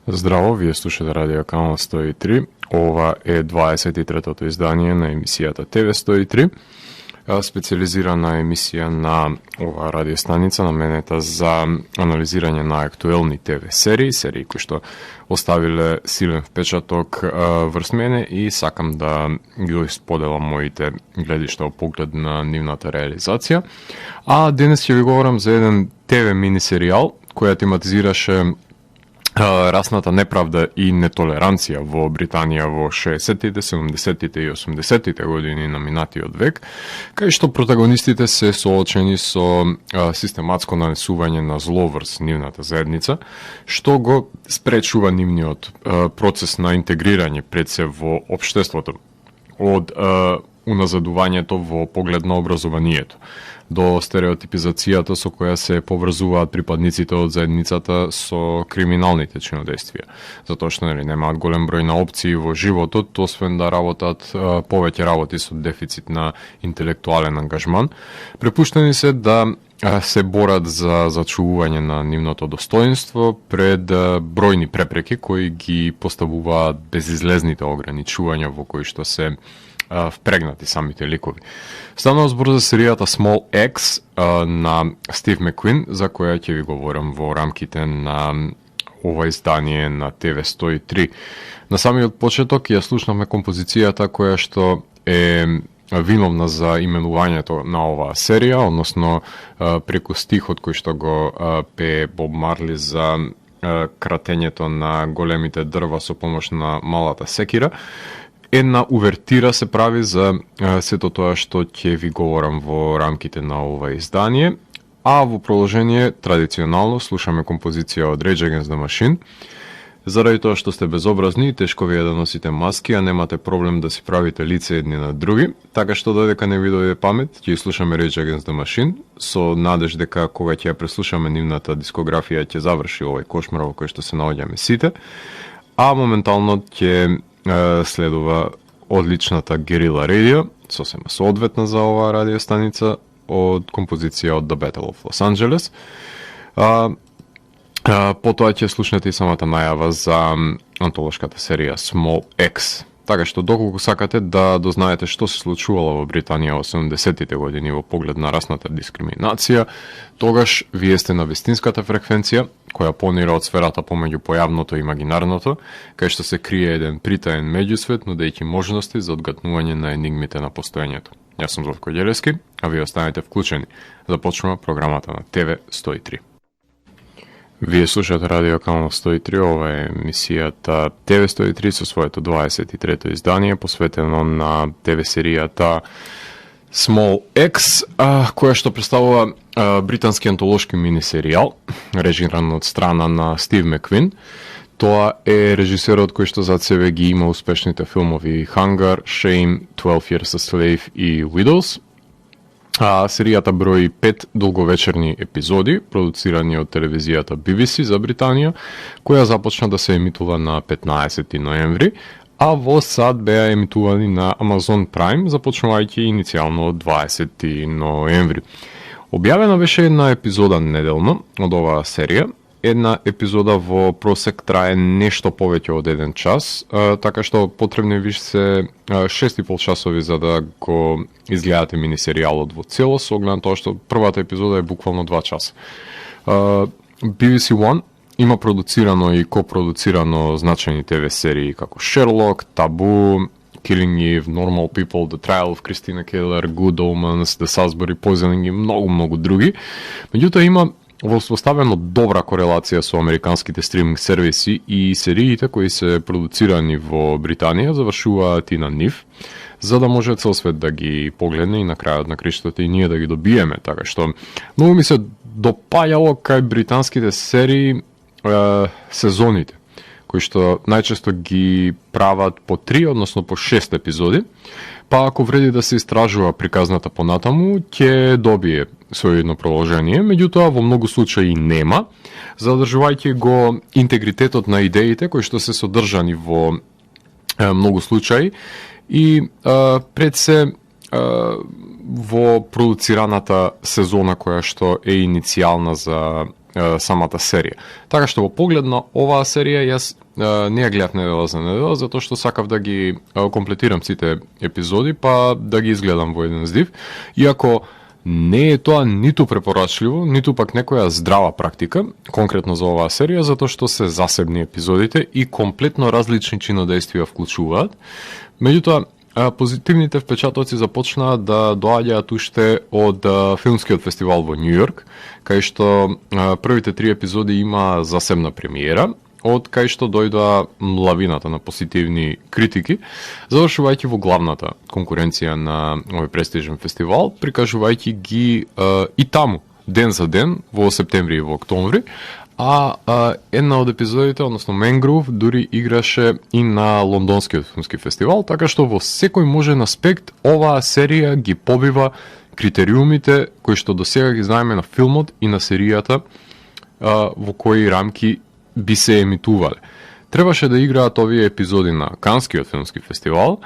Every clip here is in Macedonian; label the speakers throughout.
Speaker 1: Здраво, вие слушате Радио Канал 103. Ова е 23-тото издание на емисијата ТВ 103, специализирана емисија на ова радиостаница наменета за анализирање на актуелни ТВ серии кои што оставиле силен впечаток врз мене и сакам да ги споделам моите гледишта во поглед на нивната реализација. А денес ќе ви говорам за еден ТВ мини серијал која тематизираше расната неправда и нетолеранција во Британија во 60-тите, 70-тите и 80-тите години на минатиот век, кај што протагонистите се соочени со систематско нанесување на зло врз нивната заедница, што го спречува нивниот процес на интегрирање пред се во општеството, од уназадувањето во поглед на образованието, до стереотипизацијата со која се поврзуваат припадниците од заедницата со криминалните чинодействија. Затоа што немаат голем број на опции во животот, освен да работат повеќе работи со дефицит на интелектуален ангажман. Препуштени се да се борат за зачувување на нивното достоинство пред бројни препреки кои ги поставуваат безизлезните ограничувања во кои што се впрегнати самите ликови. Станува збор за серијата Small X на Стив Маккуин, за која ќе ви говорам во рамките на ова издание на ТВ 103. На самиот почеток ја слушнавме композицијата која што е виновна за именувањето на оваа серија, односно преку стихот кој што го пее Боб Марли за кратењето на големите дрва со помош на малата секира. Една увертира се прави за сето тоа што ќе ви говорам во рамките на ова издание, а во продолжение традиционално слушаме композиција од Rage Against the Machine. Заради тоа што сте безобразни и тешко ви е да носите маски, а немате проблем да си правите лице едни на други, така што додека не ви дојде памет, ќе слушаме Rage Against the Machine, со надеж дека кога ќе ја преслушаме нивната дискографија ќе заврши овој кошмар во кој што се наоѓаме сите, а моментално ќе следува одличната Guerrilla Radio, сосема соодветна за оваа радиостаница, од композиција од The Battle of Los Angeles. Потоа ќе слушнете и самата најава за антолошката серија Small X. Така што доколку сакате да дознаете што се случувало во Британија во 70-тите години во поглед на расната дискриминација, тогаш вие сте на вистинската фреквенција, која понира од сферата помеѓу појавното и имагинарното, кај што се крие еден притаен меѓусвет, нудејќи можности за одгатнување на енигмите на постоењето. Јас сум Златко Ѓелевски, а вие останете вклучени. Започнува програмата на ТВ 103. Вие слушате Радио Канал 103, ова е емисијата ТВ 103 со своето 23-то издание, посветено на ТВ серијата Small X, која што представува британски антолошки мини серијал, режиран од страна на Стив Маккуин. Тоа е режисерот кој што зад себе ги има успешните филмови Hunger, Shame, 12 Years a Slave и Widows. Серијата брои 5 долговечерни епизоди, продуцирани од телевизијата BBC за Британија, која започна да се емитува на 15 ноември, а во САД беа емитувани на Amazon Prime, започнувајќи иницијално од 20 ноември. Објавена беше една епизода неделно од оваа серија. Една епизода во просек трае нешто повеќе од 1 час, така што потребни више се 6,5 часови за да го изгледате мини серијалот во целост, со оглед на тоа што првата епизода е буквално 2 часа. BBC One има продуцирано и копродуцирано значајни ТВ серии како Sherlock, Taboo, Killing Eve, Normal People, The Trial of Christina Keller, Good Omens, The Salisbury Poisoning и многу други. Меѓутоа има воспоставено добра корелација со американските стриминг сервиси и сериите кои се продуцирани во Британија завршуваат и на нив, за да може цел свет да ги погледне и на крајот на криштото и ние да ги добиеме. Така што многу ми се допаѓало кај британските серии сезоните, кои што најчесто ги прават по 3, односно по 6 епизоди, па ако вреди да се истражува приказната понатаму, ќе добие својно продолжение, меѓутоа во многу случаи нема, задржувајќи го интегритетот на идеите кои што се содржани во многу случаи и пред се во продуцираната сезона која што е иницијална за самата серија. Така што во поглед на оваа серија јас не ја гледав недела за недела, затоа што сакав да ги комплетирам сите епизоди, па да ги изгледам во еден здив, иако не е тоа ниту препорачливо, ниту пак некоја здрава практика, конкретно за оваа серија, затоа што се засебни епизодите и комплетно различни чинодејствија вклучуваат. Меѓутоа, позитивните впечатоци започнаа да доаѓаат уште од филмскиот фестивал во Њу Јорк, кај што првите 3 епизоди има засебна премиера, од кај што дојдоа лавината на позитивни критики, завршувајќи во главната конкуренција на овој престижен фестивал, прикажувајќи ги и таму, ден за ден, во септември и во октомври, а една од епизодите, односно Менгров, дури играше и на лондонскиот филмски фестивал, така што во секој можен аспект оваа серија ги побива критериумите кои што досега ги знаеме на филмот и на серијата, во кои рамки би се емитувале. Требаше да играат овие епизоди на Канскиот филмски фестивал,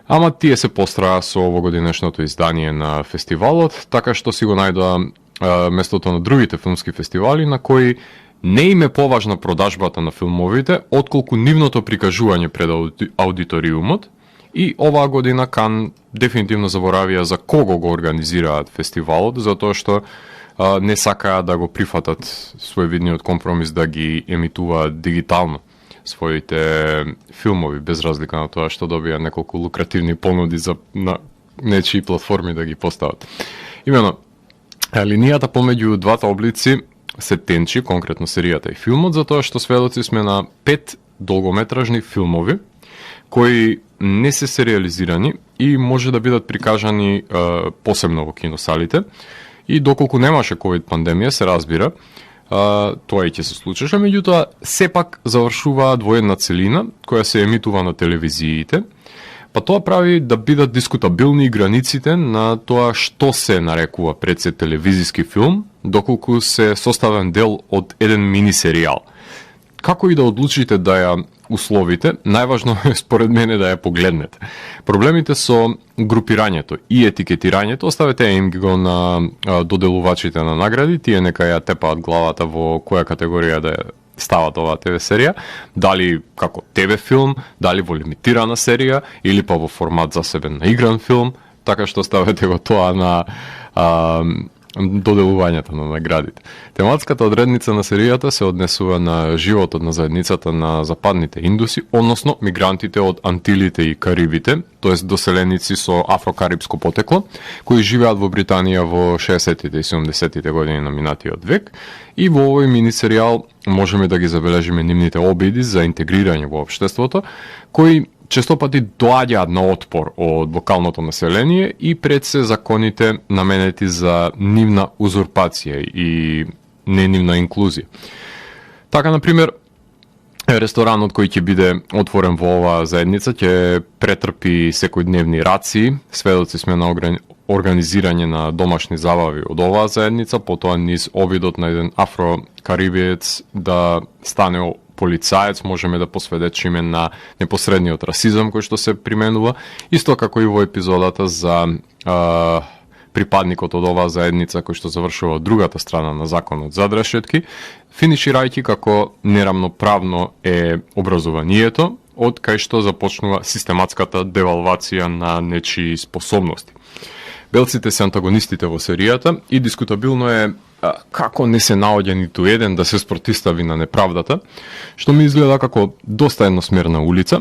Speaker 1: ама тие се постраа со овогодинешното издание на фестивалот, така што си го најдоа местото на другите филмски фестивали на кои не им е поважна продажбата на филмовите, отколку нивното прикажување пред аудиториумот, и оваа година Кан дефинитивно заборавија за кого го организираат фестивалот, затоа што не сакаа да го прифатат своевидниот компромис да ги емитуваат дигитално своите филмови, без разлика на тоа што добија неколку лукративни понуди на нечии платформи да ги постават. Имено, линијата помеѓу двата облици се тенчи, конкретно серијата и филмот, затоа што сведоци сме на 5 долгометражни филмови кои не се сериализирани и може да бидат прикажани посебно во киносалите. И доколку немаше ковид пандемија, се разбира, тоа и ќе се случеше, меѓутоа сепак завршуваат во една целина која се емитува на телевизиите, па тоа прави да бидат дискутабилни границите на тоа што се нарекува пред се телевизиски филм, доколку се составен дел од еден мини серијал. Како и да одлучите да ја условите, најважно е според мене да ја погледнете. Проблемите со групирањето и етикетирањето оставете им го на доделувачите на награди, тие нека ја тепаат главата во која категорија да ја стават оваа ТВ серија, дали како ТВ филм, дали во лимитирана серија или па во формат засебен на игран филм, така што ставете го тоа на доделувањето на наградите. Тематската одредница на серијата се однесува на животот на заедницата на западните индуси, односно мигрантите од Антилите и Карибите, тоест доселеници со афрокарипско потекло, кои живеат во Британија во 60-тите и 70-тите години на минатиот век, и во овој мини серијал можеме да ги забележиме нивните обиди за интегрирање во општеството, кои често пати доаѓаат на отпор од локалното население и пред се законите наменети за нивна узурпација и не нивна инклузија. Така, например, ресторанот кој ќе биде отворен во оваа заедница ќе претрпи секојдневни рации, сведоци сме на организирање на домашни забави од оваа заедница, потоа низ обидот на еден афрокарибиец да стане полицаец, можеме да посведечиме на непосредниот расизам кој што се применува, исто како и во епизодата за припадникот од оваа заедница кој што завршува од другата страна на законот за решетки, финиширајќи како нерамноправно е образованието, од кај што започнува систематската девалвација на нечии способности. Белците се антагонистите во серијата и дискутабилно е како не се наоѓа ниту еден да се спротистави на неправдата, што ми изгледа како доста едносмерна улица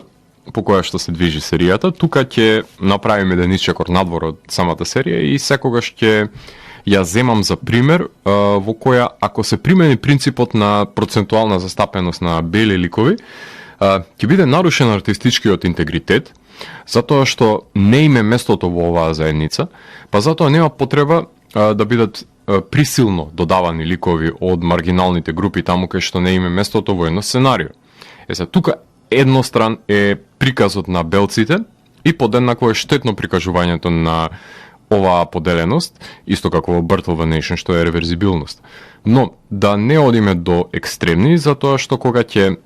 Speaker 1: по која што се движи серијата. Тука ќе направиме еден исчекор надвор од самата серија и секогаш ќе ја земам за пример во која ако се примени принципот на процентуална застапеност на бели ликови, ќе биде нарушен артистичкиот интегритет, затоа што не име местото во оваа заедница, па затоа нема потреба да бидат присилно додавани ликови од маргиналните групи таму кај што не име местото во едно сценарио. Тука едностран е приказот на белците и подеднакво е штетно прикажувањето на оваа поделеност, исто како во Birth of a Nation, што е реверзибилност. Но да не одиме до екстремни, затоа што кога ќе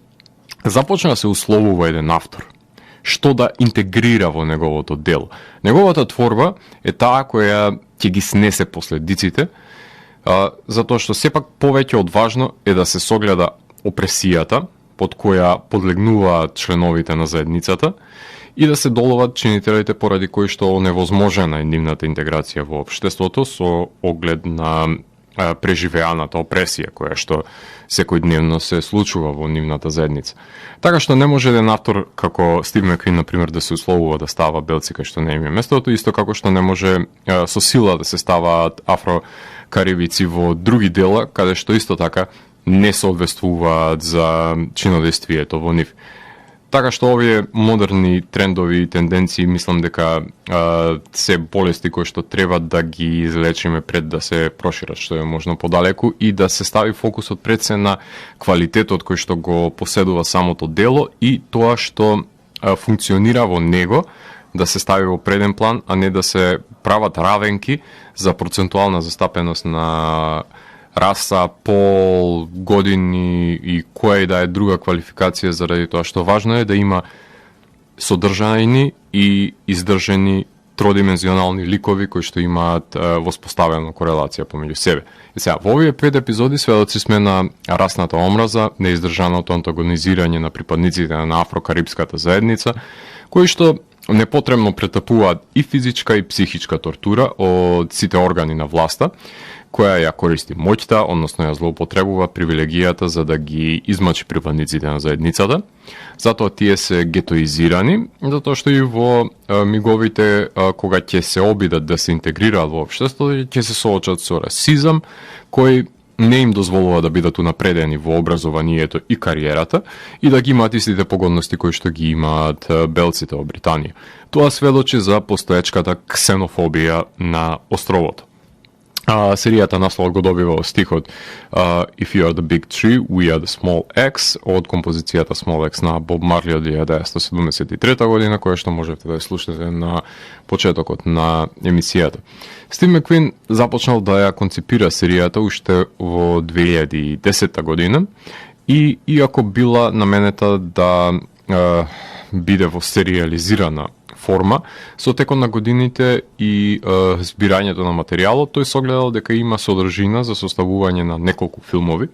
Speaker 1: започне да се условува еден автор, што да интегрира во неговото дело. Неговата творба е таа која ќе ги снесе последиците затоа што сепак повеќе од важно е да се согледа опресијата под која подлегнуваат членовите на заедницата и да се доловат чинителите поради кои што невозможена е нивната интеграција во општеството со оглед на преживеаната опресија која што секојдневно се случува во нивната заедница. Така што не може еден автор како Стив Маквин, например, да се условува да става белци кај што не им е местото, исто како што не може со сила да се ставаат афрокарибици во други дела, каде што исто така не соодветствуваат за чинодействието во нив. Така што овие модерни трендови и тенденции мислам дека се болести кои што треба да ги излечиме пред да се прошират што е можно подалеку и да се стави фокусот пред се на квалитетот кој што го поседува самото дело и тоа што функционира во него да се стави во преден план, а не да се прават равенки за процентуална застапеност на раса, пол, години и која и да е друга квалификација, заради тоа што важно е да има содржајни и издржени тродимензионални ликови кои што имаат воспоставена корелација помеѓу себе. И сега, во овие 5 епизоди сведоци сме на расната омраза, неиздржаното антагонизирање на припадниците на афрокарипската заедница, кои што непотребно претапуваат и физичка и психичка тортура од сите органи на власта, која ја користи моќта, односно ја злоупотребува привилегијата за да ги измачи припадниците на заедницата. Затоа тие се гетоизирани, затоа што и во миговите кога ќе се обидат да се интегрираат во општеството, ќе се соочат со расизам, кој не им дозволува да бидат унапредени во образованието и кариерата и да ги имаат истите погодности кои што ги имаат белците во Британија. Тоа сведочи за постоечката ксенофобија на островото. Серијата наслов го добива стихот If you are the big tree, we are the small X од композицијата Small X на Боб Марли од 1973 година, која што можете да ја слушате на почетокот на емисијата. Стив Маквин започнал да ја концепира серијата уште во 2010 година и иако била наменета да биде во сериализирана форма, со текот на годините и збирањето на материјалот, тој согледал дека има содржина за составување на неколку филмови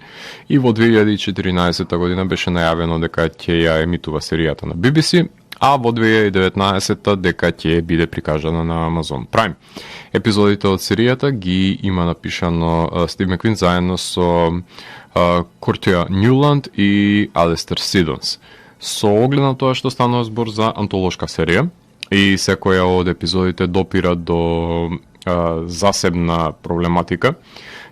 Speaker 1: и во 2014 година беше најавено дека ќе ја емитува серијата на BBC, а во 2019 дека ќе биде прикажана на Amazon Prime. Епизодите од серијата ги има напишано Стив Маквин заедно со Кортија Нјуланд и Алистер Сидонс. Со оглед на тоа што станува збор за антолошка серија, и секоја од епизодите допира до засебна проблематика,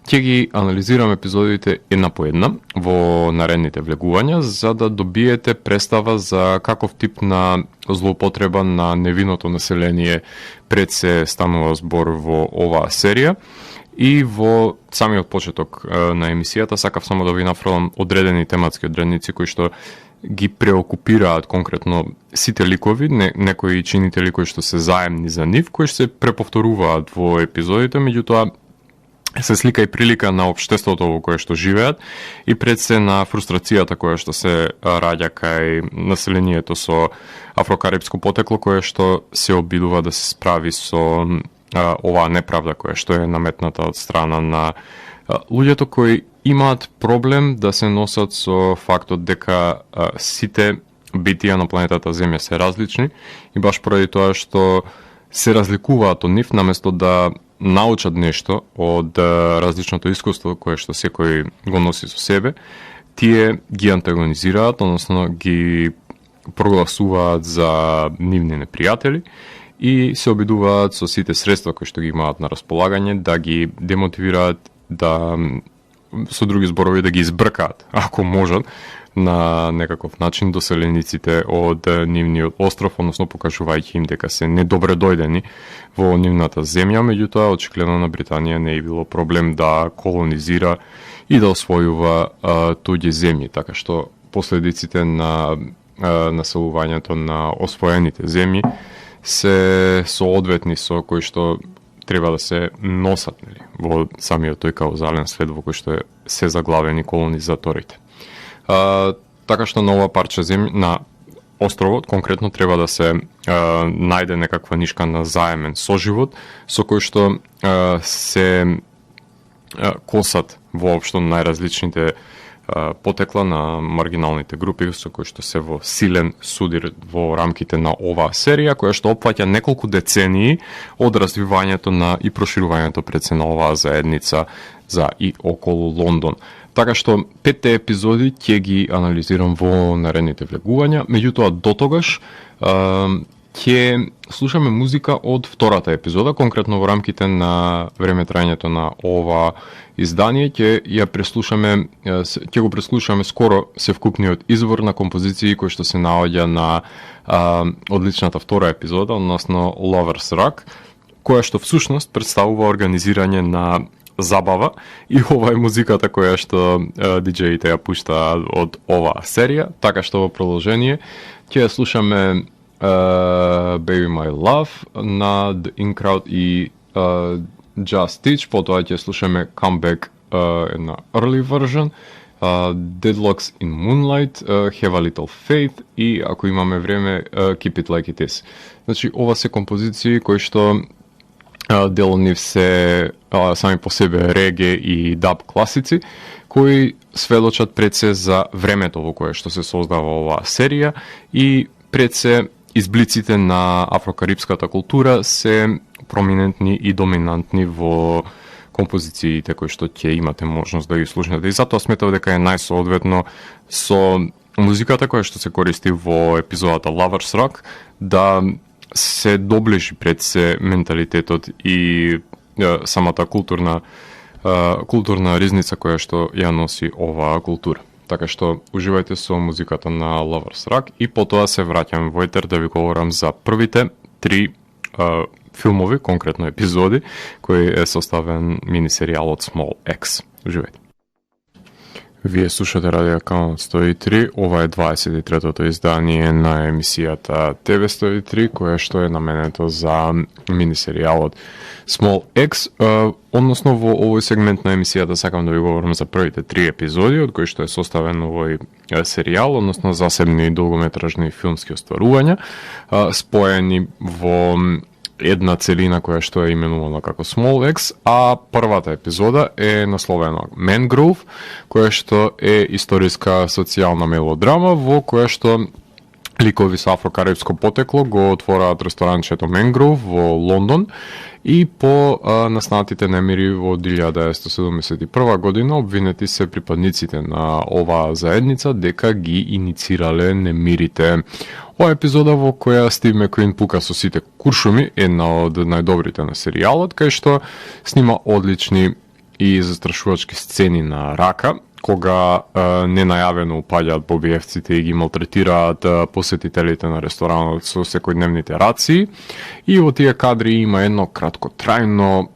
Speaker 1: ќе ги анализирам епизодите една по една во наредните влегувања, за да добиете представа за каков тип на злоупотреба на невиното население пред се станува збор во оваа серија. И во самиот почеток на емисијата сакав само да ви нафрлам одредени тематски одредници кои што ги преокупираат конкретно сите ликови, некои чинители кои што се заемни за нив, кои што се преповторуваат во епизодите, меѓутоа се слика и прилика на општеството во кое што живеат и пред се на фрустрацијата која што се раѓа кај населението со афрокарипско потекло, кое што се обидува да се справи со оваа неправда која што е наметната од страна на луѓето кои имаат проблем да се носат со фактот дека сите битија на планетата Земја се различни и баш поради тоа што се разликуваат од нив, наместо да научат нешто од различното искуство кое што секој го носи со себе, тие ги антагонизираат, односно ги прогласуваат за нивни непријатели и се обидуваат со сите средства кои што ги имаат на располагање да ги демотивираат, да со други зборови да ги избркаат, ако можат, на некаков начин доселениците од нивниот остров, односно покажувајќи им дека се недобре дојдени во нивната земја, меѓутоа очигледно на Британија не е било проблем да колонизира и да освојува туѓи земји, така што последиците на населувањето на освоените земји се соодветни со кои што треба да се носат, нели, во самиот тој каузален след во кој што се заглавени колонизаторите. Така што на ова парче земја, на островот, конкретно треба да се најде некаква нишка на заемен соживот, со кој што се косат воопшто најразличните потекла на маргиналните групи со кои што се во силен судир во рамките на оваа серија, која што опфаќа неколку децении од развивањето на и проширувањето пред се на оваа заедница за и околу Лондон. Така што 5 епизоди ќе ги анализирам во наредните влегувања, меѓутоа дотогаш ќе слушаме музика од втората епизода, конкретно во рамките на време трајањето на ова издание ќе го преслушаме скоро севкупниот извор на композиции кој што се наоѓа на одличната втора епизода, односно Lovers Rock, која што всушност представува организирање на забава и ова е музиката која што диџеите ја пуштаат од оваа серија, така што во продолжение ќе слушаме Baby My Love на The In Crowd и Just Stitch, потоа ќе слушаме Comeback на early version, Deadlocks in Moonlight, Have a Little Faith и ако имаме време Keep It Like It Is. Значи ова се композиции кои што дел од нив се сами по себе реге и даб класици, кои сведочат пред се за времето во кое што се создава оваа серија и пред се изблиците на афрокарипската култура се проминентни и доминантни во композициите кои што ќе имате можност да ги слушнете. И затоа сметав дека е најсоодветно со музиката која што се користи во епизодата Lovers Rock да се доближи пред се менталитетот и самата културна ризница која што ја носи оваа култура. Така што уживајте со музиката на Lovers Rock и потоа се враќам во етер да ви говорам за првите 3 филмови, конкретно епизоди, кој е составен минисеријалот Small X. Уживајте. Вие слушате Радио Канал 103, ова е 23-тото издание на емисијата ТВ 103, која што е наменето за минисеријалот Small X, односно во овој сегмент на емисијата сакам да ви говорам за првите 3 епизоди, од кои што е составен овој серијал, односно засебни долгометражни филмски остварувања, споени во една целина која што е именувана како Small X, а првата епизода е насловена Mangrove, која што е историска социјална мелодрама во која што ликови со афрокарипско потекло го отвораат ресторанчето Mangrove во Лондон и по наснатите немири во 1971 година обвинети се припадниците на оваа заедница дека ги иницирале немирите. Ова епизода во која Стив Маккуин пука со сите куршуми, една од најдобрите на серијалот, кај што снима одлични и застрашувачки сцени на рака, кога ненајавено упаѓаат побиевците и ги малтретираат посетителите на ресторанот со секојдневните рации. И во тие кадри има едно краткотрајно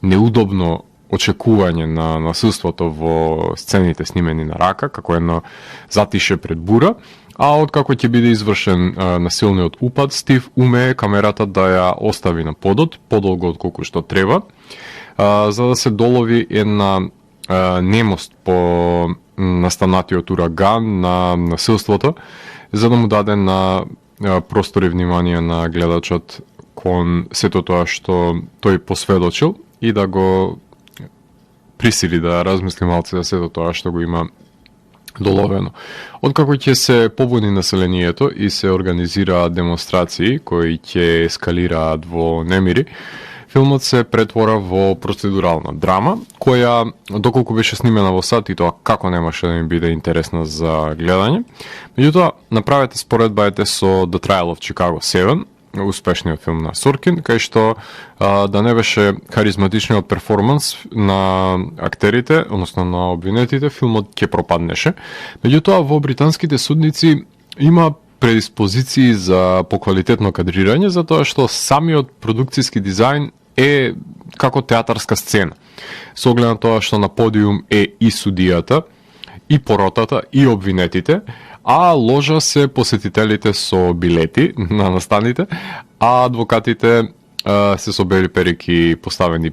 Speaker 1: неудобно очекување на насилството во сцените снимени на рака, како едно затише пред бура, а откако ќе биде извршен насилниот упад, Стив умее камерата да ја остави на подот, подолго од колку што треба, за да се долови една немост по настанатиот ураган на насилството, за да му даде на простор и внимание на гледачот кон сето тоа што тој посведочил и да го присили да размисли малце за сето тоа што го има доловено. Откако ќе се побуни населението и се организираат демонстрации кои ќе ескалираат во немири, филмот се претвора во процедурална драма, која, доколку беше снимена во сат, и тоа како немаше да ми биде интересна за гледање. Меѓутоа, направете споредбајте со The Trial of Chicago 7, успешниот филм на Соркин, кај што да не беше харизматичниот перформанс на актерите, односно на обвинетите, филмот ќе пропаднеше. Меѓутоа, во британските судници има предиспозиции за поквалитетно кадрирање, затоа што самиот продукцијски дизајн е како театарска сцена. Со оглед на тоа што на подиум е и судијата, и поротата, и обвинетите, а ложа се посетителите со билети на настаните, а адвокатите се со бели перики поставени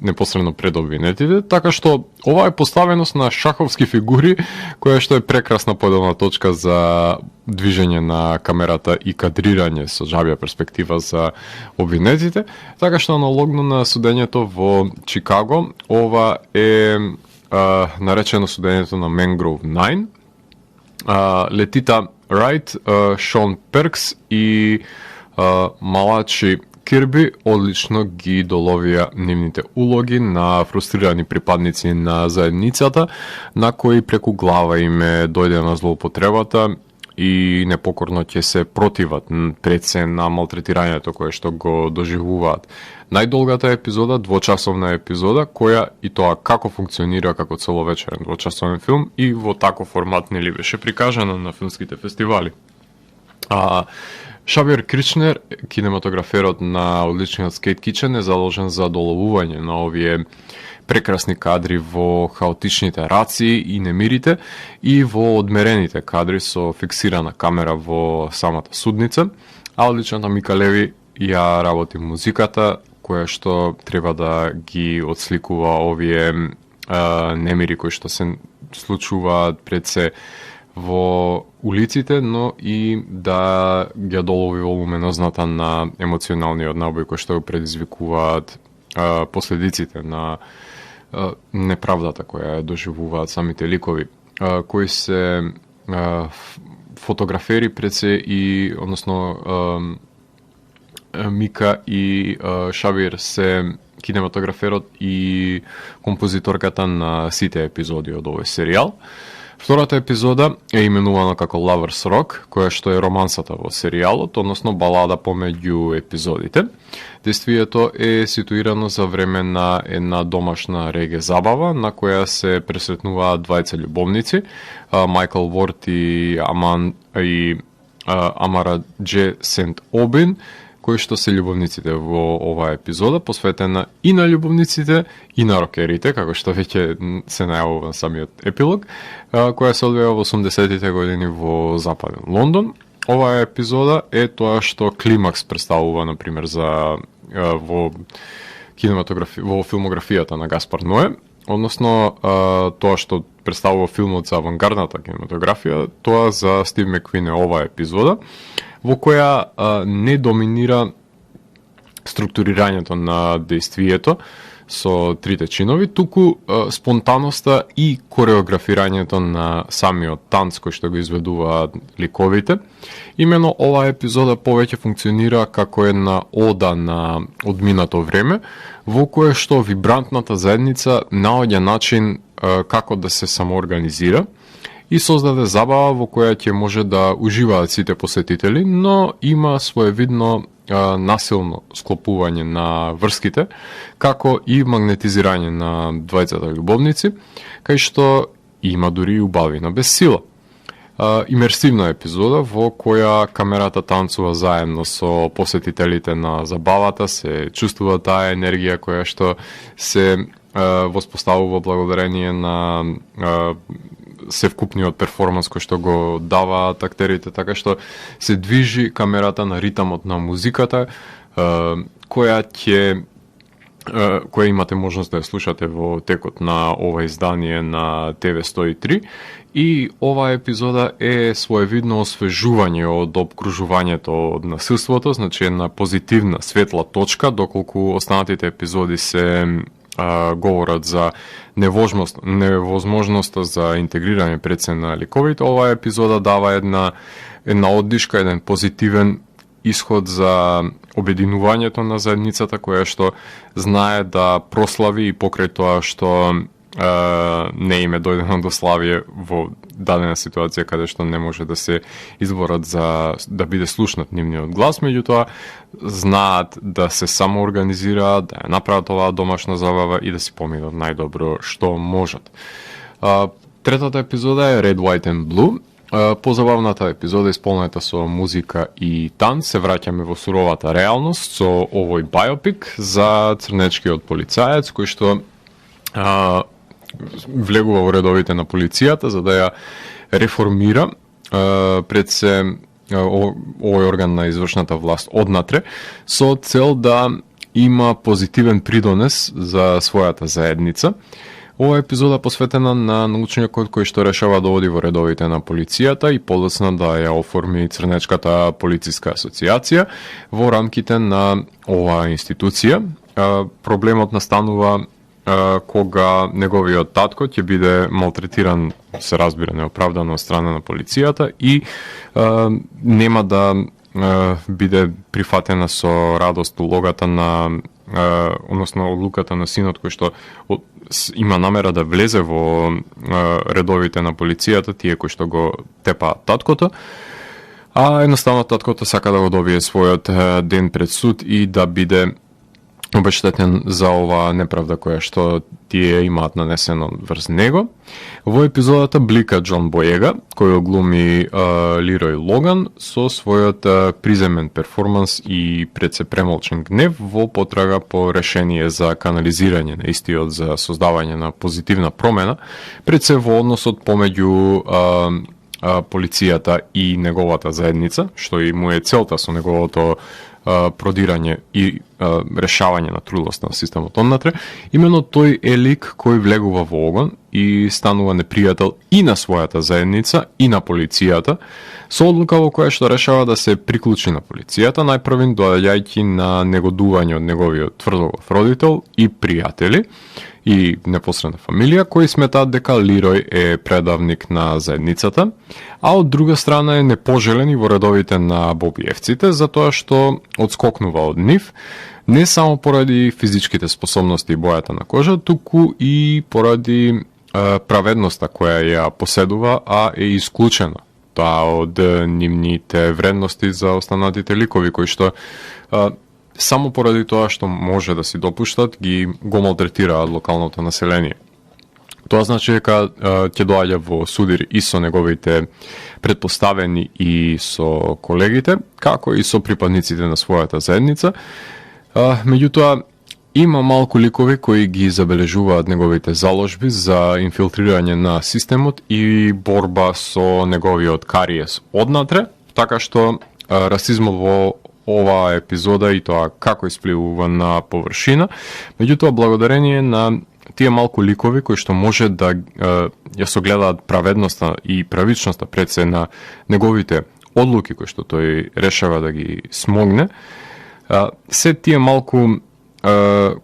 Speaker 1: непосредно пред обвинетите, така што ова е поставеност на шаховски фигури, која што е прекрасна поделна точка за движење на камерата и кадрирање со жабја перспектива за обвинетите, така што аналогно на судењето во Чикаго, ова е наречено судењето на Mangrove 9. Летита Райт, Шон Перкс и Малачи Кирби одлично ги доловија нивните улоги на фрустрирани припадници на заедницата, на кои преку глава им е дојдена злоупотребата и непокорно ќе се противат пред се на малтретирањето кое што го доживуваат. Најдолгата епизода, двочасовна епизода, која и тоа како функционира како целовечерен двочасовен филм и во таков формат нели беше прикажана на филмските фестивали. Шавиер Кричнер, кинематограферот на одличниот Скейт Кичен, е заложен за доловување на овие прекрасни кадри во хаотичните раци и немирите и во одмерените кадри со фиксирана камера во самата судница, а одличната Мика Леви ја работи музиката, која што треба да ги отсликува овие немири кои што се случуваат пред се во улиците, но и да ја долови волуменозната на емоционалниот набој кој што го предизвикуваат последиците на неправдата која доживуваат самите ликови, кои се фотографери пред се и, односно, Мика и Шавиер се кинематограферот и композиторката на сите епизоди од овој серијал. Втората епизода е именувана како Lovers Rock, која што е романсата во серијалот, односно балада помеѓу епизодите. Действието е ситуирано за време на една домашна реге забава, на која се пресретнуваат двајца љубовници, Майкл Ворд и Амара Дже Сент Обин, кои што се љубовниците во оваа епизода, посветена и на љубовниците и на рокерите, како што веќе се најавува самиот епилог, која се одвива во 80-тите години во Западен Лондон. Оваа епизода е тоа што климакс представува, например, во филмографијата на Гаспар Ное, односно тоа што представува филмот за авангардната кинематографија, тоа за Стив Макквин е оваа епизода, во која не доминира структурирањето на действието со трите чинови, туку спонтаноста и кореографирањето на самиот танц кој што го изведуваат ликовите. Имено оваа епизода повеќе функционира како една ода на одминато време, во кое што вибрантната заедница наоѓа начин како да се самоорганизира и создаде забава во која ќе може да уживаат сите посетители, но има своевидно насилно склопување на врските, како и магнетизирање на двајцата љубовници, кај што има дури и убавина без сила. Имерсивна епизода во која камерата танцува заедно со посетителите на забавата, се чувствува таа енергија која што се воспоставува благодарение на севкупниот перформанс кој што го даваат актерите, така што се движи камерата на ритамот на музиката, која имате можност да ја слушате во текот на ова издание на ТВ 103, и оваа епизода е своевидно освежување од обкружувањето од насилството, значи една позитивна, светла точка, доколку останатите епизоди се говорат за невозможноста за интегрирање пред се на ликовите. Оваа епизода дава една оддишка, еден позитивен исход за обединувањето на заедницата, која што знае да прослави и покрај тоа што не име дојдено до славие во дадена ситуација каде што не може да се изборат за да биде слушнат нивниот глас, меѓутоа знаат да се самоорганизираат, да ја направат оваа домашна забава и да си поминат најдобро што можат. Третата епизода е Red, White and Blue. Позабавната епизода исполнета со музика и танц, се враќаме во суровата реалност со овој биопик за црнечкиот полицаец кој што влегува во редовите на полицијата за да ја реформира. Пред се овој орган на извршната власт однатре, со цел да има позитивен придонес за својата заедница. Ова епизода посветена на научникот кој што решава да оди во редовите на полицијата и подоцна да ја оформи Црнечката полициска асоциација во рамките на оваа институција. Проблемот настанува кога неговиот татко ќе биде малтретиран, се разбира неоправдано од страна на полицијата и нема да биде прифатена со радост улогата на односно одлуката на синот кој што има намера да влезе во редовите на полицијата, тие кои што го тепаат таткото, а едноставно таткото сака да го добие својот ден пред суд и да биде обештетен за оваа неправда која што тие имаат нанесено врз него. Во епизодата блика Џон Боега, кој го глуми Лирој Логан со својот приземен перформанс и пред се премолчен гнев во потрага по решение за канализирање на истиот за создавање на позитивна промена, пред се во односот помеѓу полицијата и неговата заедница, што и му е целта со неговото продирање и решавање на трудност на системот однатре. Именно тој е лик кој влегува во огон и станува непријател и на својата заедница и на полицијата, со одлука во која што решава да се приклучи на полицијата, најпрвин доаѓајќи на негодување од неговиот тврдогов родител и пријатели и непосредна фамилија, кои сметаат дека Лирој е предавник на заедницата, а од друга страна е непожелен и во редовите на бобиевците, затоа што одскокнува од нив, не само поради физичките способности и бојата на кожа, туку и поради праведноста која ја поседува, а е исклучена таа од нивните вредности за останатите ликови, кои што само поради тоа што може да си допуштат, го малтретираат локалното население. Тоа значи дека ќе доаѓа во судир и со неговите предпоставени и со колегите, како и со припадниците на својата заедница. Меѓутоа, има малку ликови кои ги забележуваат неговите заложби за инфилтрирање на системот и борба со неговиот кариес однатре, така што расизмот во оваа епизода и тоа како испливува на површина. Меѓутоа, благодарение на тие малку ликови кои што може да ја согледаат праведноста и правичноста пред се на неговите одлуки кои што тој решава да ги смогне, се тие малку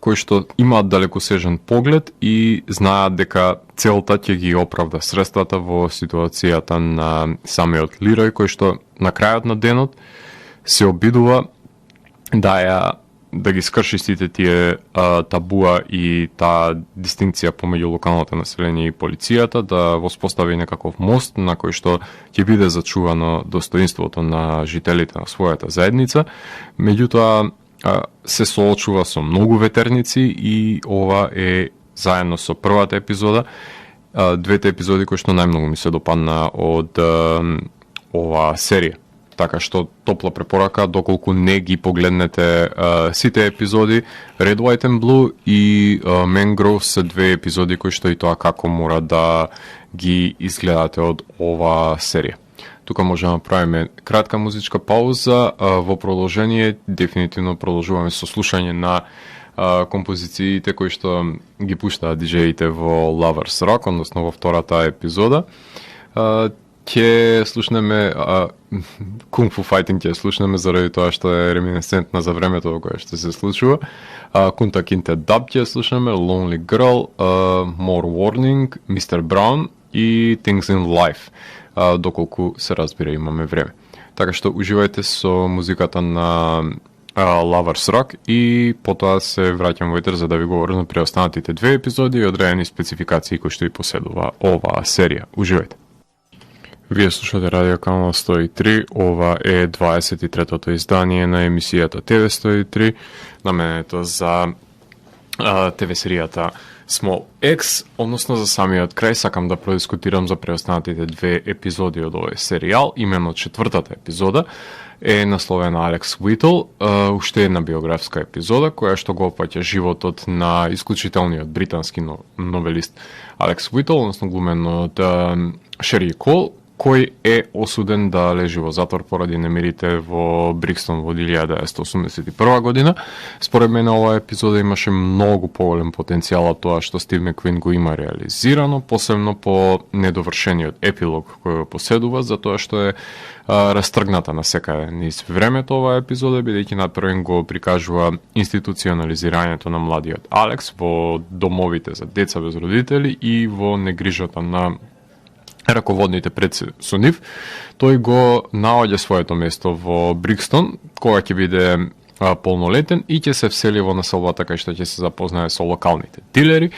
Speaker 1: кои што имаат далекосежен поглед и знаат дека целта ќе ги оправда средствата во ситуацијата на самиот Лирој, кој што на крајот на денот се обидува да ги скрши сите тие табуа и таа дистинкција помеѓу локалното население и полицијата, да воспостави некаков мост на кој што ќе биде зачувано достоинството на жителите на својата заедница. Меѓутоа, се соочува со многу ветерници и ова е заедно со првата епизода, двете епизоди кои што најмногу ми се допадна од оваа серија. Така што топла препорака, доколку не ги погледнете сите епизоди, Red, White and Blue и Mangrove се две епизоди кои што и тоа како мора да ги изгледате од оваа серија. Тука можеме да правиме кратка музичка пауза, во продолжение дефинитивно продолжуваме со слушање на композициите кои што ги пуштаат диџеите во Lovers Rock, односно во втората епизода. Ќе слушнеме Kung Fu Fighting, ќе слушнеме заради тоа што е реминесцентна за времето во кое што се случува. Kunta Kinte Dub ќе слушнеме, Lonely Girl, More Warning, Mr. Brown и Things in Life, доколку се разбира имаме време. Така што уживајте со музиката на Lovers Rock и потоа се враќам во етер за да ви говорам за преостанатите две епизоди и одредени спецификации кои што и поседува оваа серија. Уживајте. Вие слушате Радио Канал 103, ова е 23-тото издание на емисијата ТВ 103, наменето за ТВ серијата Small X, односно за самиот крај сакам да продискутирам за преостанатите две епизоди од овој серијал. Именно четвртата епизода е насловена Алекс Уитл, уште една биографска епизода која што го опаќа животот на исклучителниот британски новелист Алекс Уитл, односно глумен од Шери Кол, кој е осуден да лежи во затвор поради немирите во Брикстон во 1981 година. Според мене оваа епизода имаше многу поголем потенцијал од тоа што Стив Маккуин го има реализирано, посебно по недовршениот епилог кој го поседува, затоа што е растргната на секаде низ времето оваа епизода, бидејќи надпрвен го прикажува институционализирањето на младиот Алекс во домовите за деца без родители и во негрижата на раководните предци со нив. Тој го наоѓа своето место во Брикстон, кога ќе биде полнолетен и ќе се всели во населбата кај што ќе се запознае со локалните дилери,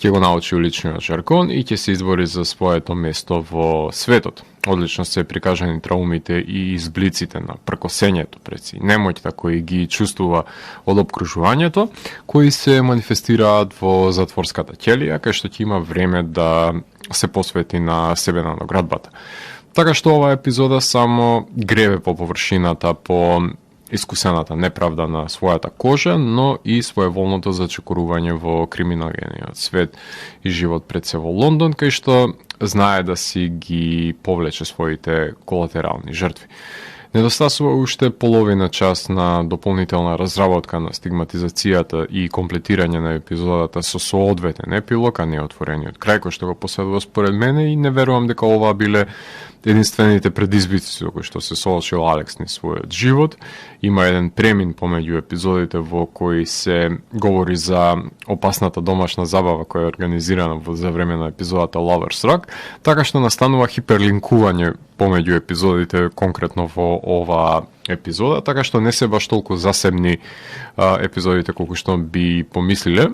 Speaker 1: ќе го научи уличниот жаргон и ќе се избори за своето место во светот. Одлично се прикажани траумите и изблиците на пркосењето преци немоќта кои ги чувствува од обкружувањето, кои се манифестираат во затворската ќелија, кај што ќе има време да се посвети на себе на наградбата. Така што оваа епизода само гребе по површината, по искусената неправда на својата кожа, но и своеволното зачекорување во криминогениот свет и живот пред се во Лондон, кај што знае да си ги повлече своите колатерални жртви. Недостасува уште половина час на дополнителна разработка на стигматизацијата и комплетирање на епизодата со соодветен епилог, а не отворениот крај кој што го последува според мене, и не верувам дека ова биле единствените предизвици со кои што се соочил Алекс низ својот живот. Има еден премин помеѓу епизодите во кои се говори за опасната домашна забава која е организирана за време на епизодата Lovers Rock, така што настанува хиперлинкување помеѓу епизодите конкретно во ова епизода, така што не се баш толку засебни епизодите колку што би помислиле.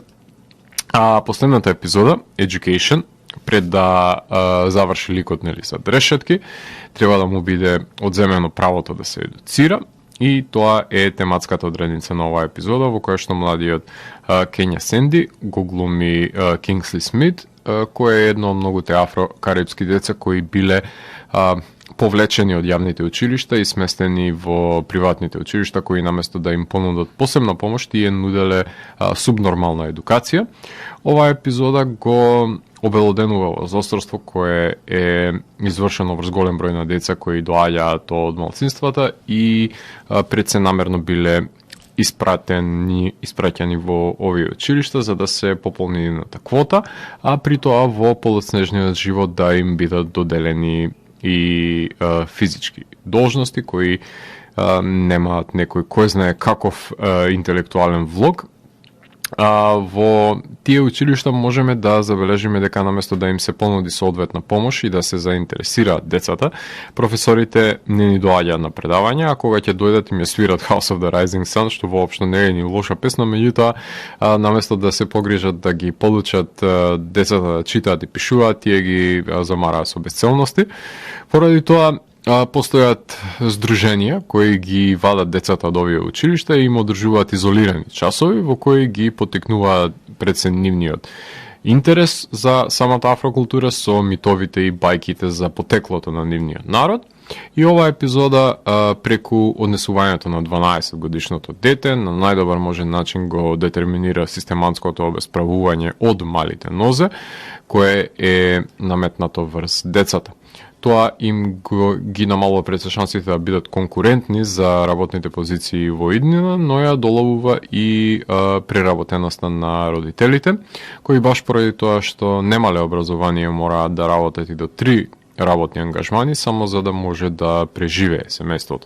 Speaker 1: А последната епизода, Education, пред да заврши ликот за дрешетки, треба да му биде одземено правото да се едуцира, и тоа е тематската одредница на оваа епизода, во која што младиот Кења Сенди го глуми Кингсли Смит, кој е едно од многуте афро-карибски деца кои биле повлечени од јавните училишта и сместени во приватните училишта, кои наместо да им понудат посебна помош, тие нуделе субнормална едукација. Оваа епизода го обелоденува во зосторство кое е извршено врз голем број на деца кои доаѓаат од малцинствата и пред се намерно биле испраќани во овие училишта за да се пополни нивната квота, а при тоа во полоснежниот живот да им бидат доделени и физички должности кои немаат некој кој знае каков интелектуален влог. Во тие училишта можеме да забележиме дека наместо да им се понуди соодветна помош и да се заинтересираат децата, професорите не ни доаѓаат на предавања, а кога ќе дојдат им ја свират House of the Rising Sun, што воопшто не е ни лоша песна, меѓутоа наместо да се погрижат да ги подучат децата да читаат и пишуваат, тие ги замараат со безцелности. Поради тоа постојат здруженија кои ги вадат децата од овие училишта и им одржуваат изолирани часови во кои ги потекнуваат пред се нивниот интерес за самата афрокултура со митовите и бајките за потеклото на нивниот народ. И оваа епизода преку однесувањето на 12 годишното дете на најдобар можен начин го детерминира систематското обесправување од малите нозе, кое е наметнато врз децата. Тоа им ги намалува пред се шансите да бидат конкурентни за работните позиции во иднина, но ја доловува и преработеноста на родителите, кои баш поради тоа што немале образование мораат да работат и до 3 работни ангажмани само за да може да преживее семејството.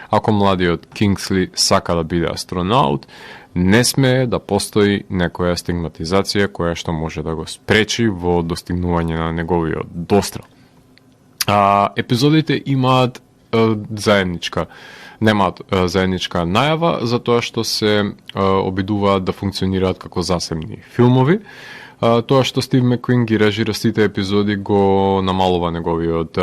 Speaker 1: Ако младиот Кингсли сака да биде астронаут, не смее да постои некоја стигматизација која што може да го спречи во достигнување на неговиот дострел. Епизодите имаат немаат заедничка најава, затоа што се обидуваат да функционираат како засебни филмови. Тоа што Стив Маккуин ги режира сите епизоди го намалува неговиот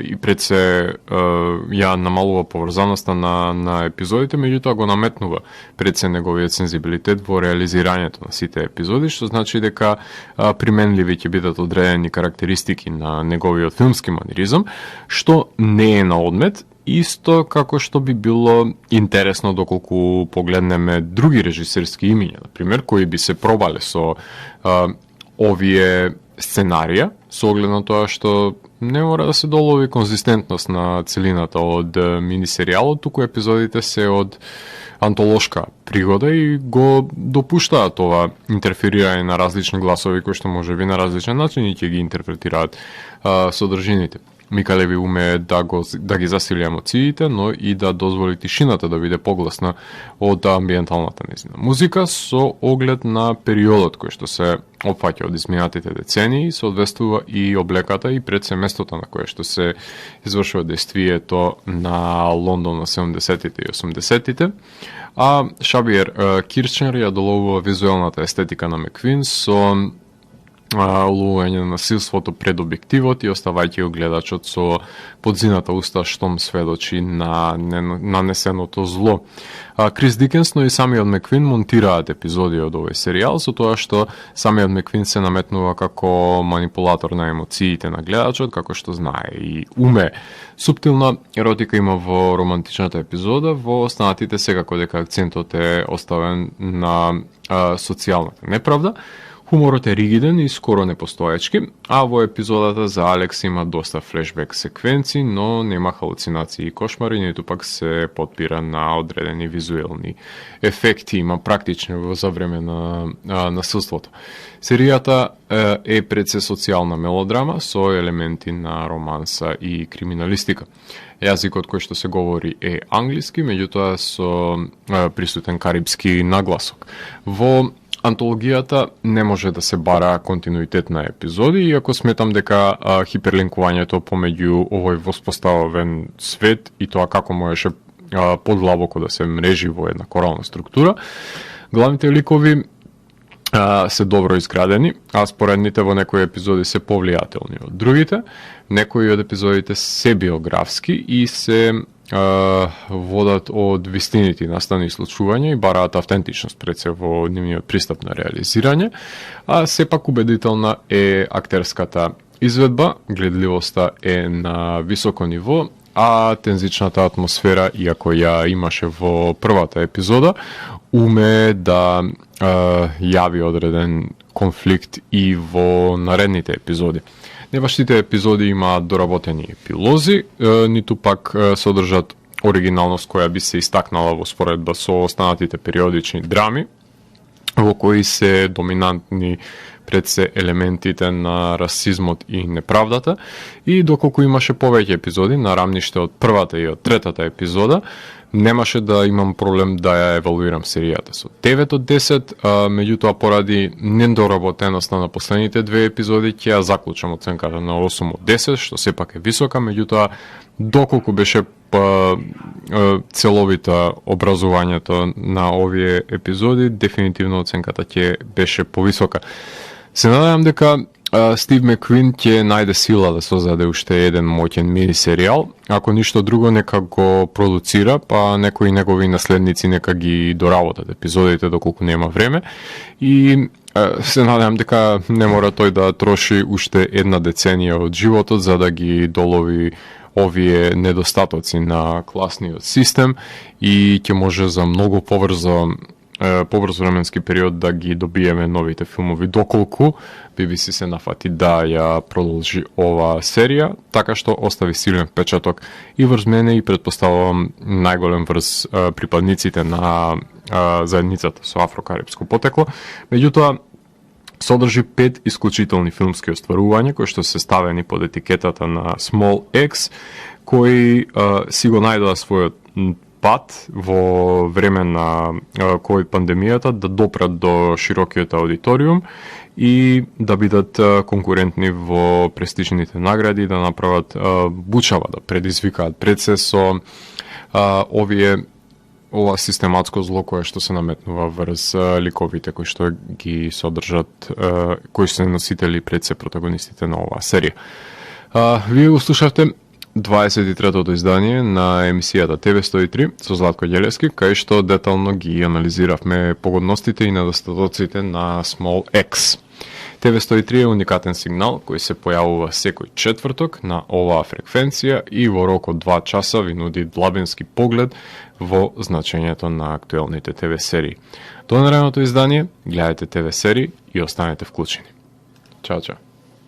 Speaker 1: и пред се ја намалува поврзаноста на епизодите, меѓутоа го наметнува пред се неговиот сензибилитет во реализирањето на сите епизоди, што значи дека применливи ќе бидат одредени карактеристики на неговиот филмски маниризам, што не е на одмет, исто како што би било интересно доколку погледнеме други режисерски имиња, например, кои би се пробале со овие сценарија, со оглед на тоа што не мора да се долови конзистентност на целината од мини-серијалот, туку епизодите се од антолошка пригода и го допуштаат ова интерферирање на различни гласови кои што можеби на различен начин и ќе ги интерпретираат содржините. Мика Леви умее да ги засили емоциите, но и да дозволи тишината да биде погласна од амбиенталната нејзина музика со оглед на периодот кој што се опфаќа од изминатите децении, соодветствува и облеката и пред се местото на кое што се извршува действието на Лондон на 70-тите и 80-тите. А Шабиер Кирчнер ја доловува визуелната естетика на Меквин со уловување на насилството пред објективот и оставајќи го гледачот со подзината уста штом сведочи на нанесеното зло. Крис Дикенс, но и самиот Меквин монтираат епизоди од овој серијал со тоа што самиот Меквин се наметнува како манипулатор на емоциите на гледачот, како што знае и уме. Суптилна еротика има во романтичната епизода, во останатите секако дека акцентот е оставен на социјалната неправда. Хуморот е ригиден и скоро непостоечки, а во епизодата за Алекс има доста флешбек секвенци, но нема халуцинации и кошмари, ниту пак се подпира на одредени визуелни ефекти, има практични за време на насилството. Серијата е пред се социјална мелодрама со елементи на романса и криминалистика. Јазикот кој што се говори е англиски, меѓутоа со присутен карибски нагласок. Во антологијата не може да се бара континуитет на епизоди, иако сметам дека хиперлинкувањето помеѓу овој воспоставен свет и тоа како можеше подлабоко да се мрежи во една корална структура. Главните ликови се добро изградени, а споредните во некои епизоди се повлијателни од другите. Некои од епизодите се биографски и се водат од вистините настани случувања и бараат автентичност пред се во нивниот пристап на реализирање, а сепак убедителна е актерската изведба, гледливоста е на високо ниво, а тензичната атмосфера, иако ја имаше во првата епизода, уме да јави одреден конфликт и во наредните епизоди. Не баш сите епизоди имаат доработени епилози, ниту пак содржат оригиналност која би се истакнала во споредба со останатите периодични драми, во кои се доминантни пред се елементите на расизмот и неправдата, и доколку имаше повеќе епизоди на рамниште од првата и од третата епизода, немаше да имам проблем да ја евалуирам серијата со 9 од 10, меѓутоа поради недоработеноста на последните две епизоди ќе ја заклучам оценката на 8 од 10, што сепак е висока, меѓутоа доколку беше целовита образувањето на овие епизоди, дефинитивно оценката ќе беше повисока. Се надевам дека Стив Маккуин ќе најде сила да создаде уште еден моќен мини серијал. Ако ништо друго, нека го продуцира, па некои негови наследници нека ги доработат епизодите доколку нема време. И се надевам дека не мора тој да троши уште една деценија од животот за да ги долови овие недостатоци на класниот систем и ќе може за многу побрзо временски период да ги добиеме новите филмови, доколку BBC се нафати да ја продолжи ова серија, така што остави силен впечаток и врз мене и предпоставувам најголем врз припадниците на заедницата со афрокарипско потекло. Меѓутоа, содржи 5 исклучителни филмски остварувања кои што се ставени под етикетата на Small X, кои си го најдоа својот пат во време на COVID пандемијата да допрат до широкиот аудиториум и да бидат конкурентни во престижните награди, да направат бучава, да предизвикаат пред се со ова систематско зло кое што се наметнува врз ликовите кои што ги содржат, кои се носители пред се протагонистите на оваа серија. Вие го слушавте 23-тото издание на емисијата TV103 со Златко Ѓелевски, кај што детално ги анализиравме погодностите и недостатоците на Small X. TV103 е уникатен сигнал кој се појавува секој четврток на оваа фреквенција и во рок од 2 часа ви нуди длабински поглед во значењето на актуелните ТВ серии. До наредното издание, гледајте ТВ серии и останете вклучени. Чао, чао.